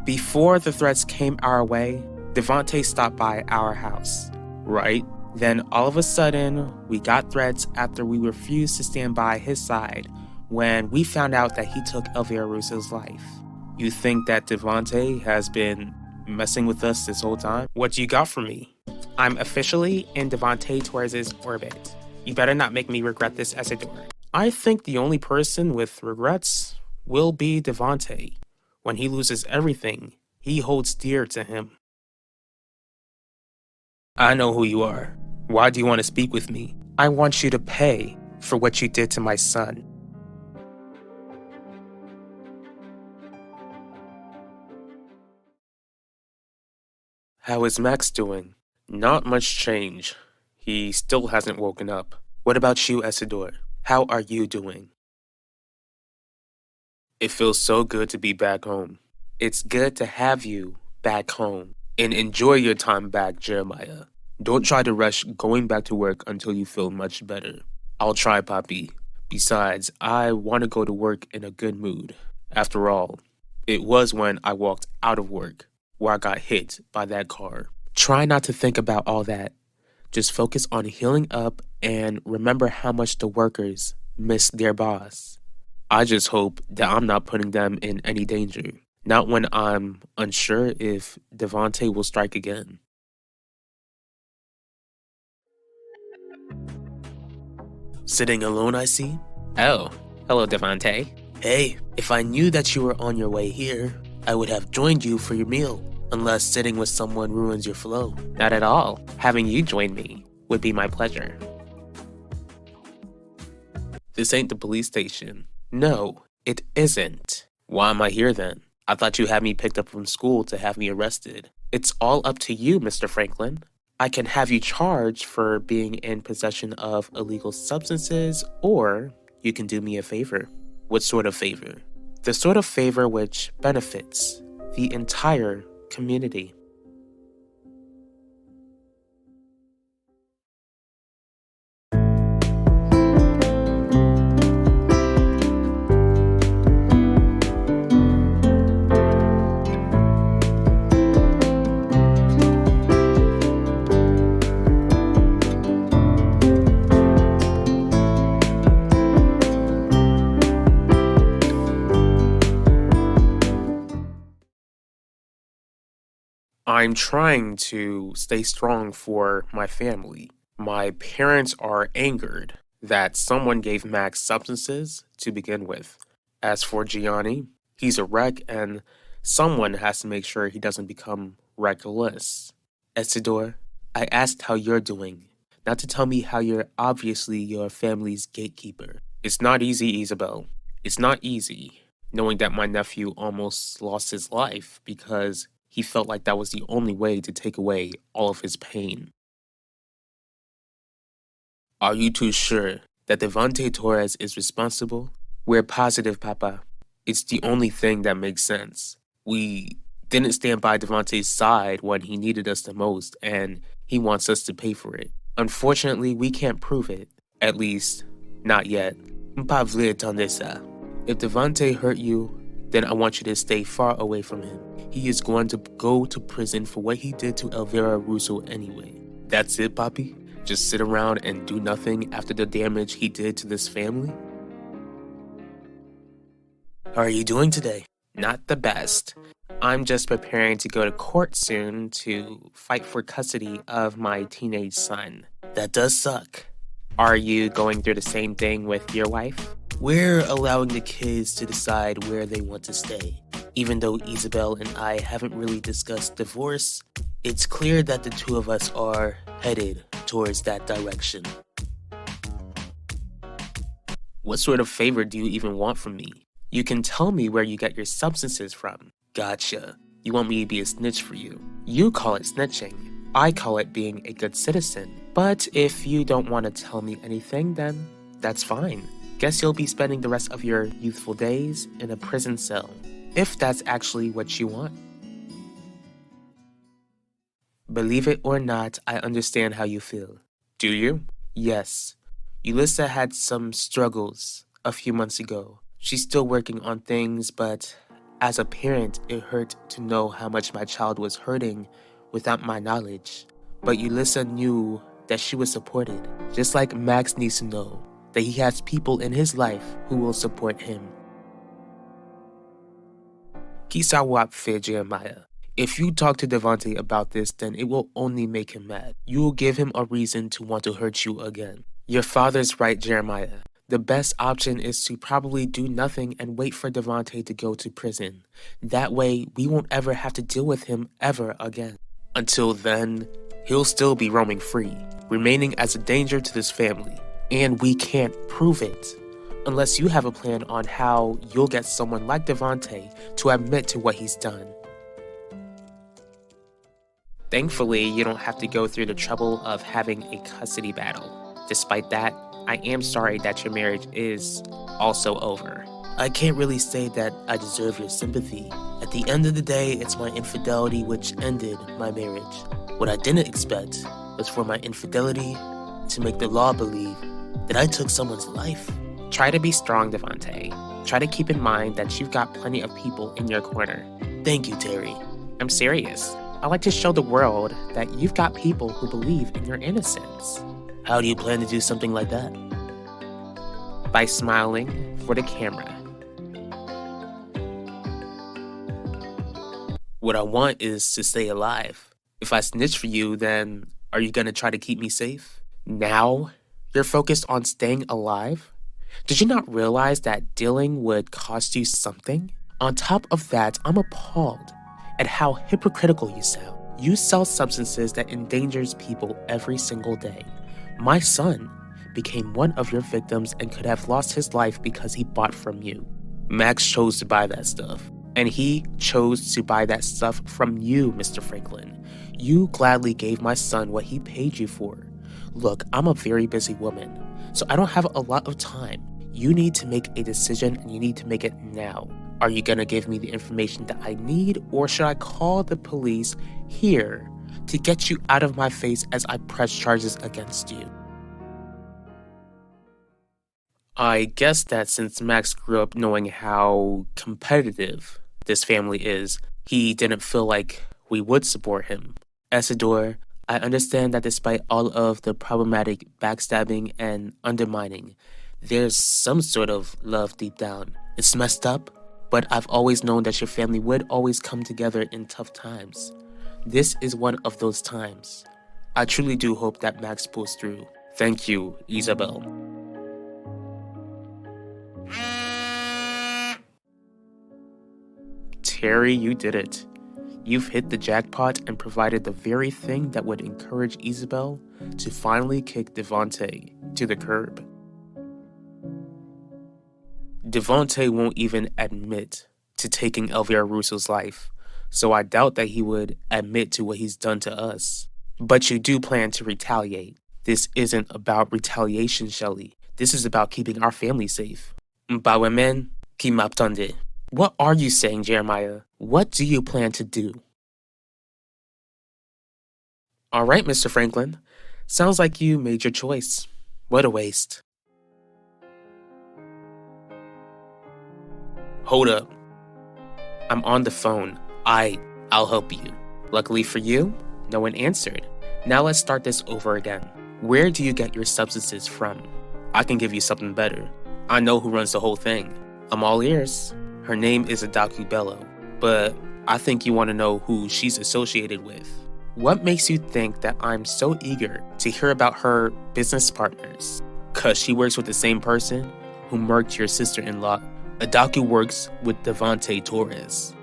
Before the threats came our way, Devontae stopped by our house, right? Then all of a sudden, we got threats after we refused to stand by his side when we found out that he took Elvira Russo's life. You think that Devontae has been messing with us this whole time? What do you got for me? I'm officially in Devontae Torres' orbit. You better not make me regret this, Isidore. I think the only person with regrets will be Devontae. When he loses everything he holds dear to him. I know who you are. Why do you want to speak with me? I want you to pay for what you did to my son. How is Max doing? Not much change. He still hasn't woken up. What about you, Isidore? How are you doing? It feels so good to be back home. It's good to have you back home. And enjoy your time back, Jeremiah. Don't try to rush going back to work until you feel much better. I'll try, Poppy. Besides, I want to go to work in a good mood. After all, it was when I walked out of work where I got hit by that car. Try not to think about all that. Just focus on healing up and remember how much the workers miss their boss. I just hope that I'm not putting them in any danger. Not when I'm unsure if Devontae will strike again. Sitting alone, I see? Oh, hello, Devontae. Hey, if I knew that you were on your way here, I would have joined you for your meal. Unless sitting with someone ruins your flow. Not at all. Having you join me would be my pleasure. This ain't the police station. No, it isn't. Why am I here then? I thought you had me picked up from school to have me arrested. It's all up to you, Mr. Franklin. I can have you charged for being in possession of illegal substances, or you can do me a favor. What sort of favor? The sort of favor which benefits the entire community. I'm trying to stay strong for my family. My parents are angered that someone gave Max substances to begin with. As for Gianni, he's a wreck and someone has to make sure he doesn't become reckless. Isidore, I asked how you're doing, not to tell me how you're obviously your family's gatekeeper. It's not easy, Isabel. It's not easy knowing that my nephew almost lost his life because he felt like that was the only way to take away all of his pain. Are you too sure that Devontae Torres is responsible? We're positive, Papa. It's the only thing that makes sense. We didn't stand by Devontae's side when he needed us the most, and he wants us to pay for it. Unfortunately, we can't prove it. At least, not yet. Pas vle attendre ça. If Devontae hurt you, then I want you to stay far away from him. He is going to go to prison for what he did to Elvira Russo anyway. That's it, Poppy? Just sit around and do nothing after the damage he did to this family? How are you doing today? Not the best. I'm just preparing to go to court soon to fight for custody of my teenage son. That does suck. Are you going through the same thing with your wife? We're allowing the kids to decide where they want to stay. Even though Isabel and I haven't really discussed divorce, it's clear that the two of us are headed towards that direction. What sort of favor do you even want from me? You can tell me where you get your substances from. Gotcha. You want me to be a snitch for you. You call it snitching. I call it being a good citizen. But if you don't want to tell me anything, then that's fine. Guess you'll be spending the rest of your youthful days in a prison cell. If that's actually what you want. Believe it or not, I understand how you feel. Do you? Yes. Yulissa had some struggles a few months ago. She's still working on things, but As a parent, it hurt to know how much my child was hurting without my knowledge. But Yulissa knew that she was supported, just like Max needs to know that he has people in his life who will support him. Kisawap Fe Jeremiah. If you talk to Devante about this, then it will only make him mad. You will give him a reason to want to hurt you again. Your father's right, Jeremiah. The best option is to probably do nothing and wait for Devante to go to prison. That way, we won't ever have to deal with him ever again. Until then, he'll still be roaming free, remaining as a danger to this family. And we can't prove it. Unless you have a plan on how you'll get someone like Devante to admit to what he's done. Thankfully, you don't have to go through the trouble of having a custody battle. Despite that, I am sorry that your marriage is also over. I can't really say that I deserve your sympathy. At the end of the day, it's my infidelity which ended my marriage. What I didn't expect was for my infidelity to make the law believe that I took someone's life. Try to be strong, Devante. Try to keep in mind that you've got plenty of people in your corner. Thank you, Terry. I'm serious. I like to show the world that you've got people who believe in your innocence. How do you plan to do something like that? By smiling for the camera. What I want is to stay alive. If I snitch for you, then are you gonna try to keep me safe? Now, you're focused on staying alive? Did you not realize that dealing would cost you something? On top of that, I'm appalled at how hypocritical you sound. You sell substances that endangers people every single day. My son became one of your victims and could have lost his life because he bought from you. Max chose to buy that stuff. And he chose to buy that stuff from you, Mr. Franklin. You gladly gave my son what he paid you for. Look, I'm a very busy woman, so I don't have a lot of time. You need to make a decision and you need to make it now. Are you gonna give me the information that I need, or should I call the police here to get you out of my face as I press charges against you? I guess that since Max grew up knowing how competitive this family is, he didn't feel like we would support him. Isidore, I understand that despite all of the problematic backstabbing and undermining, there's some sort of love deep down. It's messed up, but I've always known that your family would always come together in tough times. This is one of those times. I truly do hope that Max pulls through. Thank you, Isabel. Terry, you did it. You've hit the jackpot and provided the very thing that would encourage Isabel to finally kick Devante to the curb. Devante won't even admit to taking Elvira Russo's life, so I doubt that he would admit to what he's done to us. But you do plan to retaliate. This isn't about retaliation, Shelley. This is about keeping our family safe. Mbawemen, Kimaptonde. What are you saying, Jeremiah? What do you plan to do? All right, Mr. Franklin. Sounds like you made your choice. What a waste. Hold up. I'm on the phone. I'll help you. Luckily for you, no one answered. Now let's start this over again. Where do you get your substances from? I can give you something better. I know who runs the whole thing. I'm all ears. Her name is Adaku Bello, but I think you want to know who she's associated with. What makes you think that I'm so eager to hear about her business partners? 'Cause she works with the same person who murked your sister-in-law. Adaku works with Devante Torres.